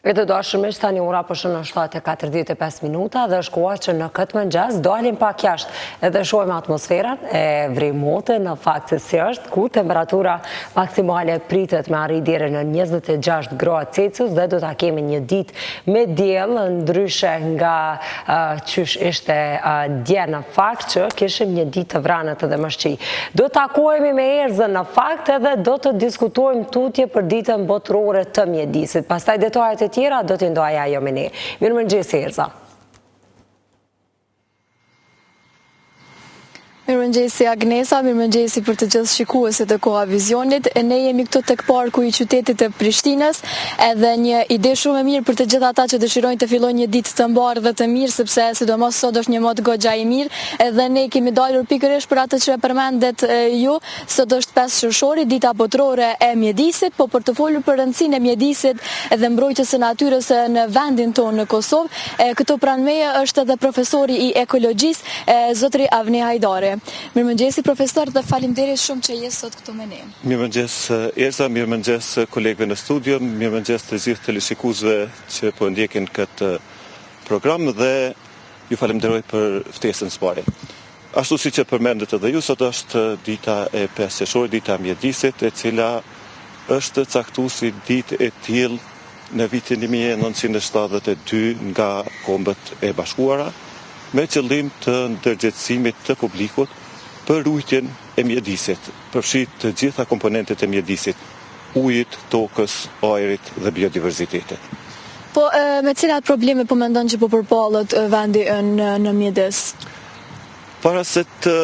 E të dashurimisht tani ora po shon 7:45 minuta dhe është koha që në këtë mëngjes dalim pak jashtë edhe shohim atmosferën e vrimute në fakt se si është, ku temperatura maksimale pritet me arrit deri në 26 gradë Celsius dhe do ta kemi një ditë me diell ndryshe nga qysh ishte dje në fakt që kishim një ditë të vranet edhe më shqi. Do takohemi me Erzën në fakt edhe do të diskutojmë tutje për ditën botërore të mjedisit. Pastaj detajet tjera do t'i ndoja ajo me ne. Mirëmëngjesi Erza. Mirëmëngjesi Agnesa, mirëmëngjesi për të gjithë shikuesit e Koha Vizionit. Ne jemi këtu tek parku i qytetit të Prishtinës, edhe një ide shumë e mirë për të gjithë ata që dëshirojnë të fillojnë një ditë të mbarë dhe të mirë, sepse sidomos sot është një motë goxha i mirë, edhe ne kemi dalur pikërisht për atë që përmendet ju, sot është 5 shërshori, dita botërore e mjedisit, po për të folur për rëndësinë e mjedisit dhe mbrojtjes së natyrës në vendin tonë në Kosovë, këtu pranë meje është edhe profesori i ekologjisë, zotri Avni Hajdari. Mirëmëngjesi profesor dhe faleminderit shumë që je sot këtu me ne. Mirëmëngjes Erza, mirëmëngjes kolegëve në studio, mirëmëngjes të gjithë teleshikuesve që po ndjekin këtë program dhe ju falenderoj për ftesën së pari. Ashtu siç e përmendët edhe ju, sot është dita e 5 qershor, dita e mjedisit, e cila është caktuar si ditë e tillë në vitin 1972 nga Kombët e Bashkuara, me qëllim të ndërgjegjësimit të publikut për ruajtjen e mjedisit, përfshirë të gjitha komponentet e mjedisit, ujit, tokës, ajrit dhe biodiversitetit. Po me cilat probleme po mendon që po përballet vendi në mjedis? Para se të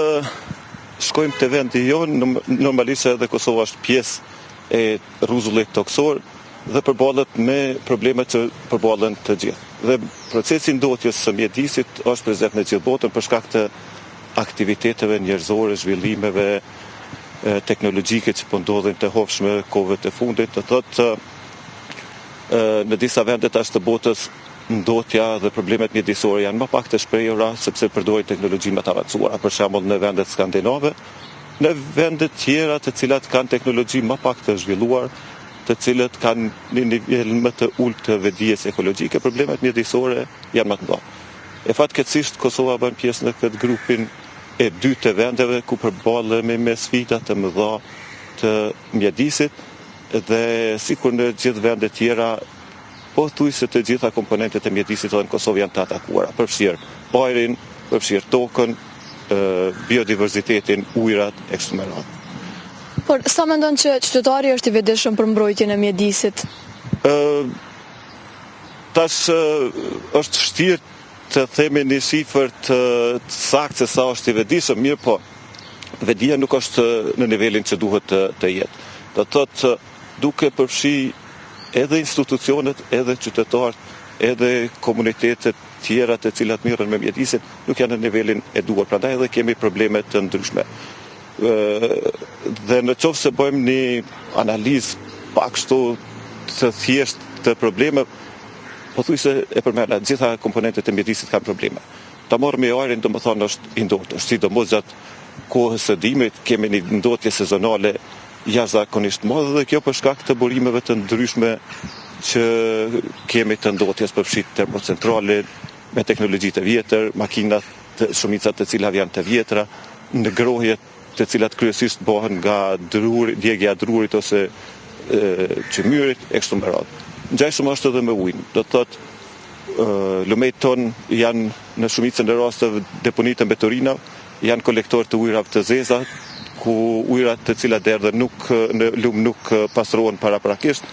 shkojmë te vendi jonë, normalisht edhe Kosova është pjesë e rruzullit toksor dhe përballet me problemet që përballen të gjithë. Dhe procesi ndotjes së mjedisit është prezent në gjithë botën për shkak të aktiviteteve njerëzore, zhvillimeve teknologjike që po ndodhin të hofshme kohëve të fundit. Do thotë në disa vende tash të botës ndotja dhe problemet mjedisore janë më pak të shprehura sepse përdorin teknologji më të avancuara, për shembull në vendet skandinave, në vende tjera të cilat kanë teknologji më pak të zhvilluar, të cilët kanë një nivel më të ulët të vedijes ekologjike, problemet mjedisore janë më të mëdha. E fatkeqësisht Kosova bën pjesë në këtë grupin e dytë të vendeve ku përballemi me sfida të mëdha të mjedisit dhe sikur në gjithë vendet tjera, pothuajse të gjitha komponentet e mjedisit në Kosovë janë të atakuara, përfshirë ajrin, përfshirë tokën, biodiversitetin, ujrat e kështu me radhë. Por sa mendon që qytetari është i vetëdijshëm për mbrojtjen e mjedisit? Tash është vështirë të themi një shifër të saktë se sa është i vetëdijshëm, mirë po, vetëdia nuk është në nivelin që duhet të jetë. Do të thotë duke përfshi edhe institucionet, edhe qytetarët, edhe komunitetet tjera të cilat merren me mjedisin, nuk janë në nivelin e duhur. Prandaj edhe kemi probleme të ndryshme. Dhe në qoftë se bëjmë një analizë pak kështu të thjeshtë të probleme, pothuajse e përmenda, gjitha komponentet e mjedisit kanë probleme. Ta marrim ajrin, domethënë është i ndotur, sidomos gjatë kohës së dimrit kemi një ndotje sezonale jashtëzakonisht madhe dhe kjo për shkak të burimeve të ndryshme që kemi të ndotjes, përfshirë termocentrale me teknologji të vjetër, makinat shumicat të cilat janë të vjetra, ngrohjet të cilat kryesisht bëhen nga djegja e drurit ose çmyrit e kështu me radhë. Ngjashëm është edhe me ujin. Do të thotë lumejt ton janë në shumicën e rasteve deponi të mbeturina, janë kolektor të ujrave të zeza, ku ujrat të cilat derdhen në lum nuk pastrohen paraprakisht.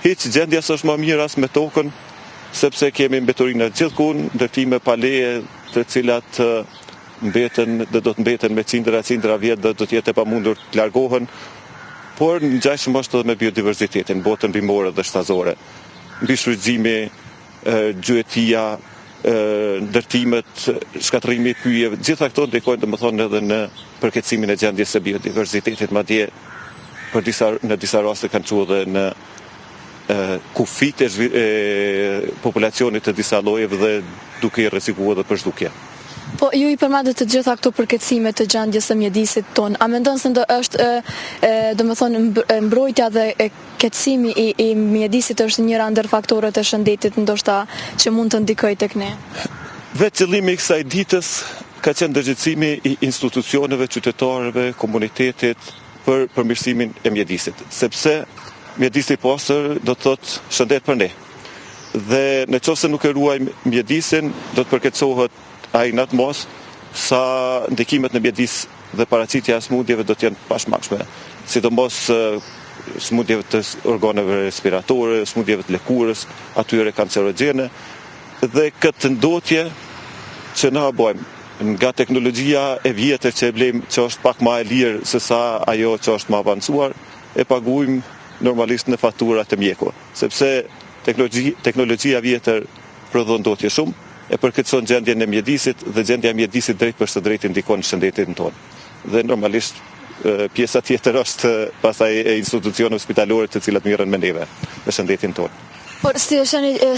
Hiç gjendja s'është më mirë as me tokën, sepse kemi mbeturina gjithkund, ndërtime pa leje të cilat mbeten dhe do të mbeten me cindra vjet dhe do të jetë e pamundur të largohen, por ngjashëm është edhe me biodiversitetin, botën bimore dhe shtazore. Mbi shfrytëzimi, gjuetia, ndërtimet, shkatërrimi i pyjeve, gjitha këto ndikojnë domethënë edhe në përkeçimin e gjendjes së biodiversitetit, madje në disa raste kanë çuar edhe në kufit e populacionit të disa llojeve dhe duke i rrezikuar edhe për zhdukje. Po ju i përmendet të gjitha këto përkeqësime të gjendjes së mjedisit ton. A mendon se është domethënë mbrojtja dhe keqësimi i mjedisit është njëra ndër faktorët e shëndetit ndoshta që mund të ndikojë tek ne? Vetë qëllimi i kësaj ditës ka qenë ndërgjegjësimi i institucioneve, qytetarëve, komunitetit për përmirësimin e mjedisit, sepse mjedisi i pastër do të thotë shëndet për ne. Dhe nëse nuk e ruajmë mjedisin, do të përkeqësohet ai në atë mos sa ndikimet në mjedis dhe paraqitja e smundjeve do të jenë pashmangshme, sidomos smundjeve të organeve respiratore, smundjeve të lëkurës, atyre kancerogjene, dhe këtë ndotje që na bëjmë nga teknologjia e vjetër që e blejmë që është pak ma e lirë se sa ajo që është ma avancuar, e paguajmë normalisht në faturat e mjeku, sepse teknologjia vjetër prodhon ndotje shumë, e përkeqëson gjendjen e mjedisit dhe gjendja e mjedisit drejt për së drejti ndikon shëndetin tonë. Dhe normalisht pjesa tjetër është pastaj e institucioneve spitalore të cilat merren me neve në shëndetin tonë. Por si e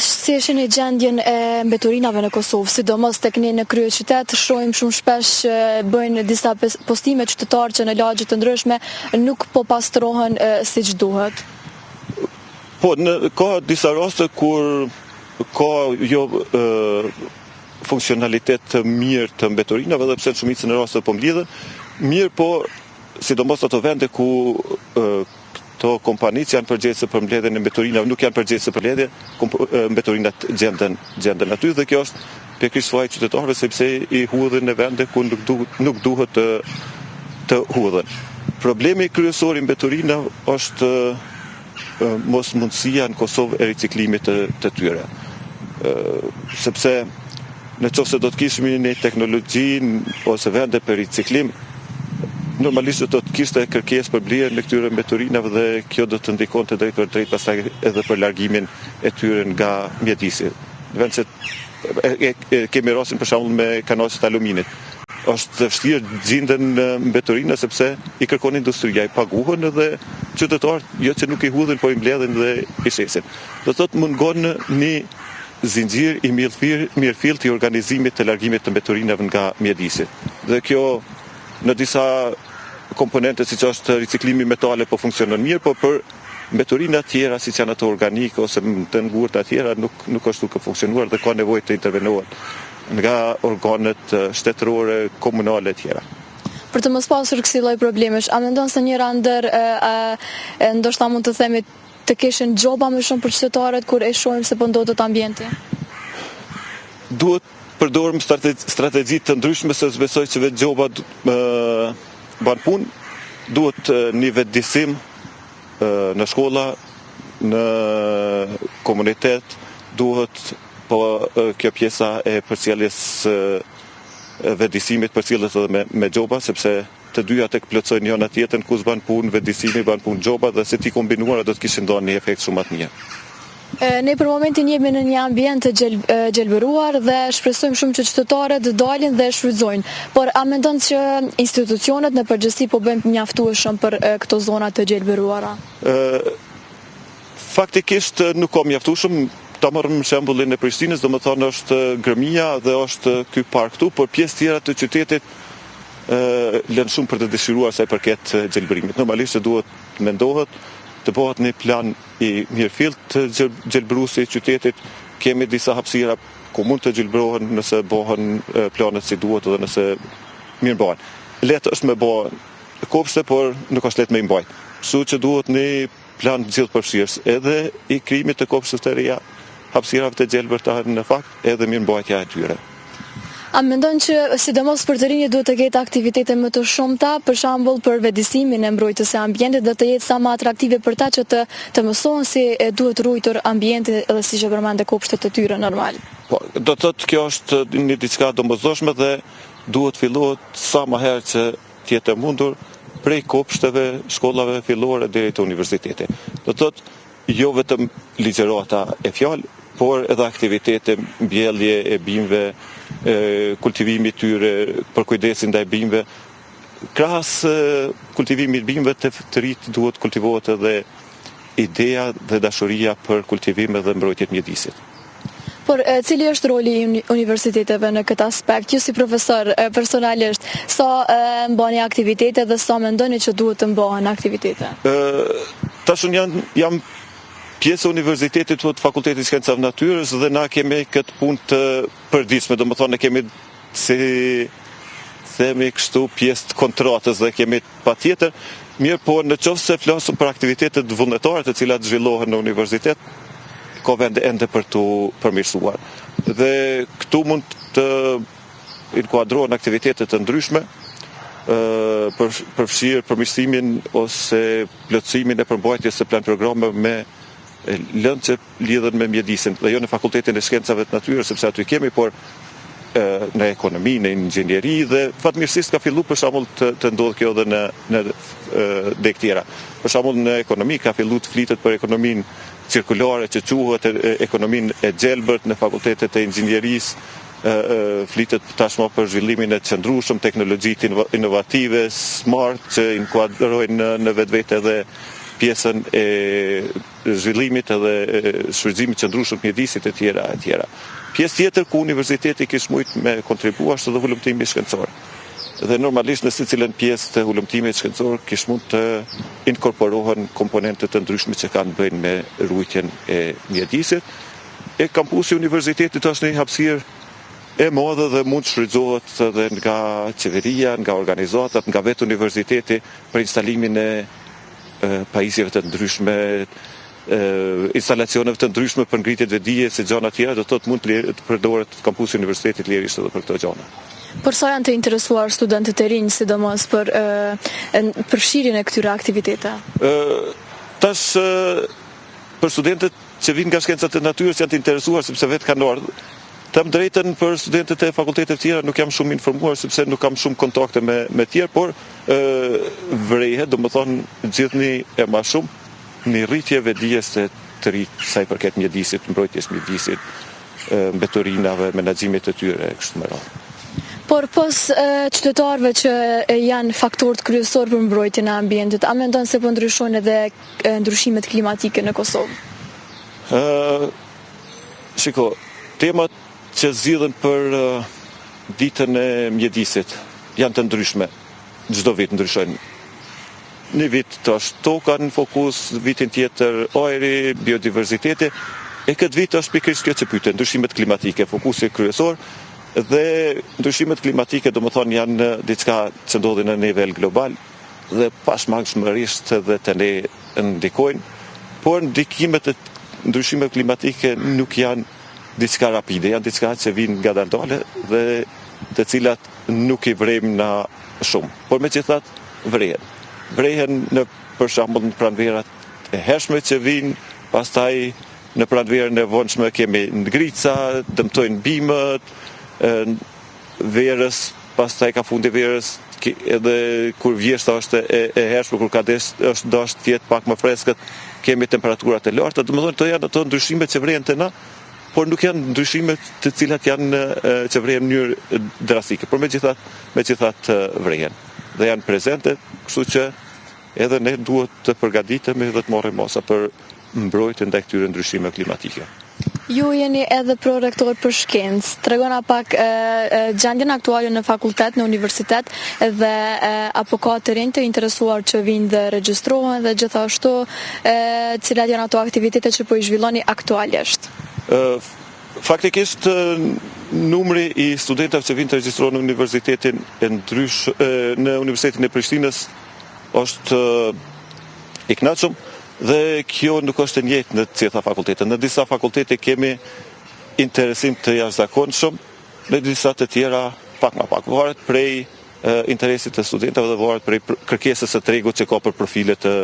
shihni gjendjen e mbeturinave në Kosovë, sidomos tek ne në kryeqytet, shohim shumë shpesh bëjnë disa postime qytetarë që në lagje të ndryshme nuk po pastrohen siç duhet. Po, ka disa raste kur ka jo funksionalitet të mirë të mbeturinave dhe pse në shumicën e rasteve po mlidhen, mirë po sidomos ato vende ku këto kompanitë janë përgjegjëse për mbledhjen e mbeturinave, nuk janë përgjegjëse për mbledhje, mbeturinat gjenden aty dhe kjo është pikërisht faji qytetarëve sepse i hudhin në vende ku nuk duhet të hudhen. Problemi kryesor i mbeturinave është mos mundësia në Kosovë e riciklimit të tyre. Sepse nëse do të kishim një teknologji ose vende për riciklim, normalisht do të kishte kërkesë për blerjen e këtyre mbeturinave dhe kjo do të ndikonte drejt për drejt pastaj edhe për largimin e tyre nga mjedisi. Në vend se kemi rastin për shembull me kanalët e aluminit. Është vështirë gjenden mbeturina sepse i kërkon industria, i paguhen dhe qytetarët jo që nuk i hudhin, po i mbledhin dhe i shesin. Do thotë mungon një zinxhir i mirëfillt i organizimit të largimit të mbeturinave nga mjedisi. Dhe kjo në disa komponente siç është riciklimi metale po funksionon mirë, po për mbeturina tjera siç janë ato organike ose të ngurta tjera nuk është duke funksionuar dhe ka nevojë të intervenohet nga organet shtetërore, komunale e tjera. Për të mos pasur kësi lloj problemesh, a mendon se njëra ndër ndoshta mund të themi të kishin gjoba më shumë për qytetarët kur e shohim se po ndodhet ambienti? Duhet përdorim strategji të ndryshme se besoj që vetë gjoba ban punë, duhet një vetëdijsim në shkolla, në komunitet, duhet po kjo pjesa e përcjelljes vetëdijsimit përcjellet edhe me gjoba, sepse të dyja tek plotësojnë njëna tjetrën, ku s'ban punë vetëdijsimi, ban punë gjoba dhe se ti kombinuara do të kishin dhënë një efekt shumë të mirë. Ne për momentin jemi në një ambient të gjelbëruar dhe shpresojmë shumë që qytetarët dalin dhe shfrytëzojnë. Por a mendon që institucionet në përgjithësi po bëjnë mjaftueshëm për këto zona të gjelbëruara? Faktikisht nuk ka mjaftueshëm. Ta marrim shembullin e Prishtinës, domethënë është Grëmia dhe është ky park këtu, por pjesë tjera të qytetit lënë shumë për të dëshiruar sa i përket gjelbërimit. Normalisht duhet mendohet të bëhet një plan i mirëfillt të gjelbëruesi i qytetit. Kemi disa hapësira ku mund të gjelbërohen nëse bëhen planet si duhet dhe nëse mirë bëhen. Lehtë është me bë kopshte, por nuk është lehtë me i mbajt. Kështu që duhet një plan gjithëpërfshirës edhe i krijimit të kopshtës të reja, hapësirave të gjelbërta në fakt edhe mirëmbajtja e tyre. A mendon që sidomos për të rinjt duhet të ketë aktivitete më të shumta, për shembull për vetëdijsimin e mbrojtjes së ambientit dhe të jetë sa më atraktive për ta që të mësohen si duhet ruajtur ambienti dhe siç e përmendë kopshtet e tyre normal? Po, do të thotë kjo është një diçka domosdoshme dhe duhet fillohet sa më herë që të jetë e mundur prej kopshteve, shkollave fillore deri te universiteti. Do të thotë jo vetëm ligjërata e fjalë, por edhe aktivitete mbjellje e bimëve, kultivimi tyre, për kujdesin ndaj bimëve. Krahas kultivimit bimëve të rit duhet kultivohet edhe ideja dhe dashuria për kultivim dhe mbrojtje të mjedisit. Por cili është roli i universiteteve në këtë aspekt? Ju si profesor personalisht, sa mbani aktivitete dhe sa mendoni që duhet të mbahen aktivitete? Tash unë jam pjesë e universitetit të Fakultetit Shkencave Natyrës dhe na kemi këtë punë të përditshme, domethënë ne kemi themi kështu pjesë të kontratës dhe kemi patjetër, mirë po në qoftë se flasim për aktivitetet vullnetare të cilat zhvillohen në universitet, ka vende ende për të përmirësuar. Dhe këtu mund të inkuadrohen aktivitetet të ndryshme, përfshirë përmirësimin ose plotësimin e përmbajtjes së plan programe me lëndë që lidhen me mjedisin, dhe jo në Fakultetin e Shkencave të Natyrës, sepse aty kemi, por në ekonomi, në inxhinieri dhe fatmirësisht ka fillu për shembull të ndodhë kjo edhe në dek tjera. Për shembull në ekonomi ka fillu të flitet për ekonominë cirkulare që quhet ekonominë e gjelbërt në fakultetet e inxhinierisë, flitet tashmë për zhvillimin e qëndrueshëm, teknologjitë inovative, smart që inkuadrojnë në vetvete edhe pjesën e zhvillimit edhe shfrytëzimit qëndrueshëm mjedisit e tjera e tjera. Pjesë tjetër ku universiteti kishte shumë me kontribuar është edhe hulumtimi shkencor. Dhe normalisht në secilën pjesë të hulumtimit shkencor mund të inkorporohen komponente të ndryshme që kanë bëjnë me ruajtjen e mjedisit. Kampusi i universitetit është një hapësirë e madhe dhe mund të shfrytëzohet edhe nga qeveria, nga organizatat, nga vetë universiteti për instalimin e pajisjeve të ndryshme, instalacioneve të ndryshme për ngritjet vetdije se gjëra tjera, do të thotë mund të përdoret kampusi i universitetit lirisht edhe për këto gjëra. Por sa janë të interesuar studentët e rinj sidomos për përfshirjen e këtyre aktiviteteve? Tash për studentët që vinë nga shkencat e natyrës janë të interesuar sepse vetë kanë ardhur. Them drejtën për studentët e fakulteteve të tjera nuk jam shumë informuar sepse nuk kam shumë kontakte me tjerë, por vrehet, domethënë gjithnjë e më shumë në rritje vetdijes të rritë sa i përket mjedisit, mbrojtjes mjedisit, mbetorinave, menaxhimit të tyre kështu me radhë. Por pos qytetarëve që janë faktorët kryesor për mbrojtjen e ambientit, a mendon se po ndryshojnë edhe ndryshimet klimatike në Kosovë? Shiko, temat që zgjidhen për ditën e mjedisit janë të ndryshme. Çdo vit ndryshojnë. Një vit është toka në fokus, vitin tjetër ajri, biodiversiteti, e këtë vit është pikërisht kjo që pyeten, ndryshimet klimatike, fokusi kryesor, dhe ndryshimet klimatike domethënë janë diçka që ndodhin në nivel global dhe pashmangshmërisht edhe të ne ndikojnë, por ndikimet e ndryshimeve klimatike nuk janë diçka rapide, janë diçka që vinë ngadalë dhe të cilat nuk i vrejmë na shumë, por megjithatë vrehen në për shembull në pranverat e hershme që vinë, pastaj në pranverën e vonshme kemi ngrica, dëmtojnë bimët, verës, pastaj ka fundi verës, edhe kur vjeshta është e hershme, kur ka është dashur të jetë pak më freskët, kemi temperaturat e larta, domethënë këto janë ato ndryshimet që vrehen te na, por nuk janë ndryshimet të cilat janë që vrehen në mënyrë drastike, por megjithatë vrehen dhe janë prezente, kështu që edhe ne duhet të përgatitemi dhe të marrim masa për mbrojtjen ndaj këtyre ndryshimeve klimatike. Ju jeni edhe prorektor për shkencë. Tregona pak gjendjen aktuale në fakultet, në universitet, dhe apo ka të rinj të interesuar që vinë dhe regjistrohen dhe gjithashtu cilat janë ato aktivitete që po i zhvilloni aktualisht? Faktikisht numri i studentëve që vinë të regjistrohen në universitetin në Universitetin e Prishtinës është i kënaqshëm dhe kjo nuk është e njëjtë në të gjitha fakultetet. Në disa fakultete kemi interesim të jashtëzakonshëm, në disa të tjera pak më pak. Varet prej interesit të studentëve dhe varet prej kërkesës së tregut që ka për profile të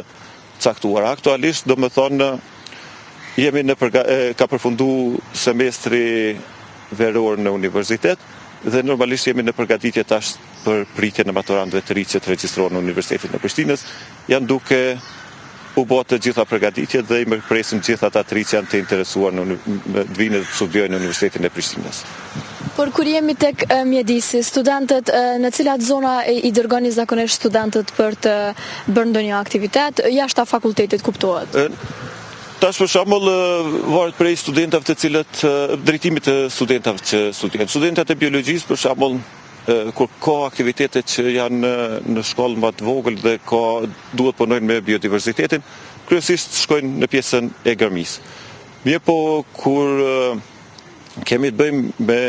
caktuara. Aktualisht, domethënë, jemi ka përfundu semestri veror në universitet dhe normalisht jemi në përgatitje tash për pritjen e maturantëve të rinj që të regjistrohen në Universitetin e Prishtinës. Janë duke u bë të gjitha përgatitjet dhe i presim gjitha ata të rinj që janë të interesuar në vinë të studiojnë në Universitetin e Prishtinës. Por kur jemi tek mjedisi, studentët në cilat zona i dërgoni zakonisht studentët për të bërë ndonjë aktivitet, jashtë fakultetit kuptohet? Tash për shembull varet prej studentave të cilët drejtimit të studentave që studojnë. Studentët e biologjisë për shembull kur ka aktivitete që janë në shkollë më të vogël dhe duhet punojnë me biodiversitetin, kryesisht shkojnë në pjesën e gërmisë. Mirë po kur kemi të bëjmë me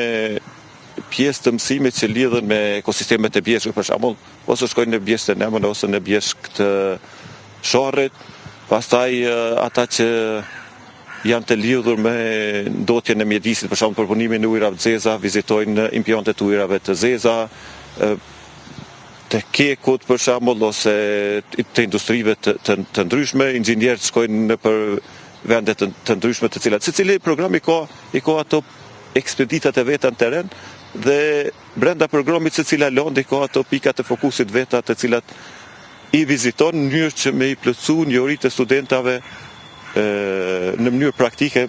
pjesë të mësimit që lidhen me ekosistemet e bjeshkëve për shembull, ose shkojnë në bjeshkët e Nemën ose në bjeshkët të Sharrit, pastaj ata që janë të lidhur me ndotjen e mjedisit, për shembull përpunimin e ujrave të zeza, vizitojnë implantet e ujrave të zeza, të kekut për shembull ose të industrive të ndryshme, inxhinierët shkojnë në për vende të ndryshme të cilat secili program i ka ato ekspeditat e veta në teren dhe brenda programit secila lëndë ka ato pikat e fokusit veta të cilat i viziton në mënyrë që me i plotësu njohuritë e studentave në mënyrë praktike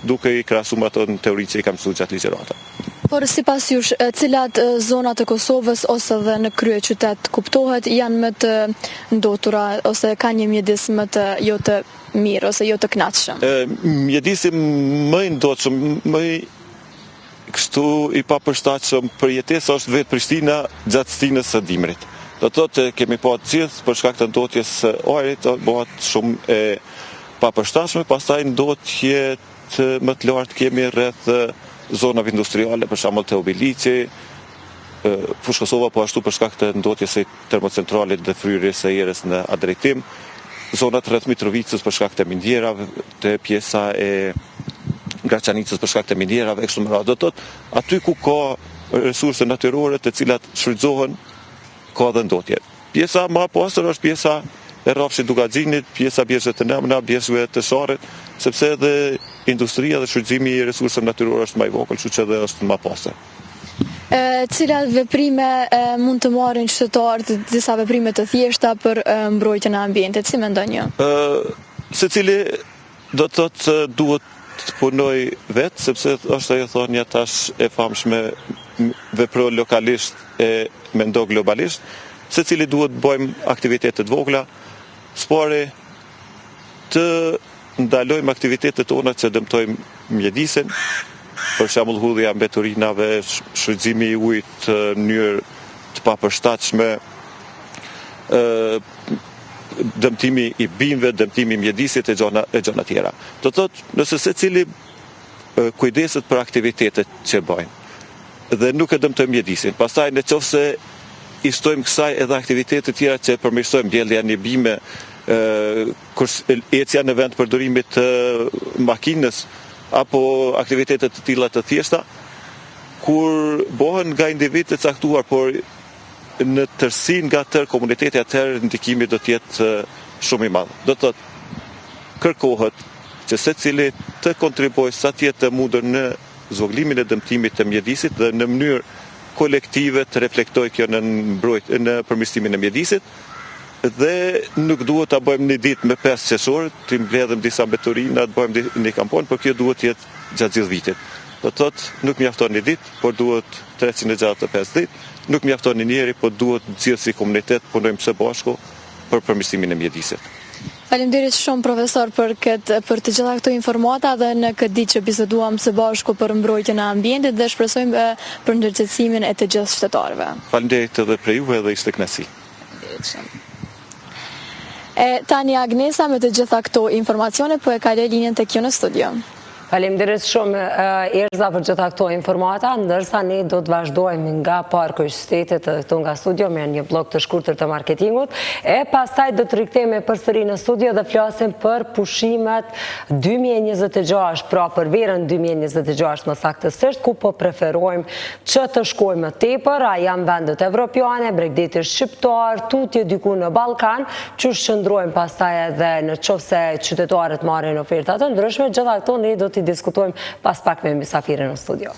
duke i krahasuar ato në teori që i kam mësuar gjatë ligjërata. Por sipas jush, cilat zonat e Kosovës ose dhe në kryeqytet kuptohet janë më të ndotura ose kanë një mjedis më të jo të mirë ose jo të kënaqshëm? Mjedisi më i ndotshëm, më i kështu i papërshtatshëm për jetesë është vetë Prishtina gjatë stinës së dimrit. Do të thotë kemi pa të gjithë për shkak të ndotjes së ajrit, bëhet shumë e papërshtatshme, pastaj ndotje më të lartë kemi rreth zonave industriale, për shembull te Obiliqi, Fushë Kosova, po ashtu për shkak të ndotjes së termocentralit dhe fryrjes së erës në atë drejtim, zonat rreth Mitrovicës për shkak të minjerave, te pjesa e Graçanicës për shkak të minjerave, kështu me radhë. Do të thotë aty ku ka resurse natyrore të cilat shfrytëzohen ka dhe ndotje. Pjesa më e pastër është pjesa e rrafshit Dugaxhinit, pjesa bjeshkëve të Nemna, bjeshkëve të Sharrit, sepse edhe industria dhe shfrytëzimi i resurseve natyrore është më i vogël, kështu që edhe është më e pastër. Cilat veprime mund të marrin qytetarët, disa veprime të thjeshta për mbrojtjen e ambientit, si mendon ju? Secili do të thotë duhet të punoj vetë, sepse është ajo thonja tash e famshme, vepro lokalisht e mendo globalisht, secili duhet bëjmë aktivitete të vogla, spore të ndalojmë aktivitetet tona që dëmtojmë mjedisin, për shembull hudhja e mbeturinave, shfrytëzimi i ujit në mënyrë të papërshtatshme, dëmtimi i bimëve, dëmtimi i mjedisit e gjëra tjera. Do të thotë, nëse secili kujdeset për aktivitetet që bëjnë dhe nuk e dëmtojmë mjedisin, pastaj nëse i shtojmë kësaj edhe aktivitete tjera që përmirësojmë mbjelljen e bime, ecja në vend përdorimit të makinës apo aktivitete të tilla të thjeshta, kur bëhen nga individ të caktuar, por në tërësi nga tërë komuniteti atëherë ndikimi do të jetë shumë i madh. Do të thotë kërkohet që secili të kontribuojë sa të jetë të mundur në zvogëlimin e dëmtimit të mjedisit dhe në mënyrë kolektive të reflektojë kjo në përmirësimin e mjedisit, dhe nuk duhet ta bëjmë një ditë me 5 qershor, të mbledhëm disa mbeturina, të bëjmë një kampionjë, por kjo duhet të jetë gjatë gjithë vitit. Do të thotë nuk mjafton një ditë, por duhet 365 ditë. Nuk mjafton një njeri, por duhet gjithë si komunitet punojmë së bashku për përmirësimin e mjedisit. Faleminderit shumë profesor për të gjitha këto informata dhe në këtë ditë që biseduam së bashku për mbrojtjen e ambientit dhe shpresojmë për ndërgjegjësimin e të gjithë qytetarëve. Faleminderit edhe për juve dhe ishte kënaqësi. Tani Agnesa me të gjitha këto informacione po e kaloj linjën tek ju në studio. Faleminderit shumë Erza për gjitha këto informata, ndërsa ne do të vazhdojmë nga Parku i Shtetit këtu nga studio me një blok të shkurtër të marketingut, e pastaj do të rikthehemi përsëri në studio dhe flasim për pushimet 2026, pra për verën 2026 më saktësisht, ku po preferojmë që të shkojmë më tepër, a janë vendet evropiane, Bregdeti shqiptar, tutje diku në Ballkan, që shndrojmë pastaj edhe në qofse qytetarët marrin oferta të ndryshme, gjitha këto ne do të diskutojmë pas pak me mysafirin në studio.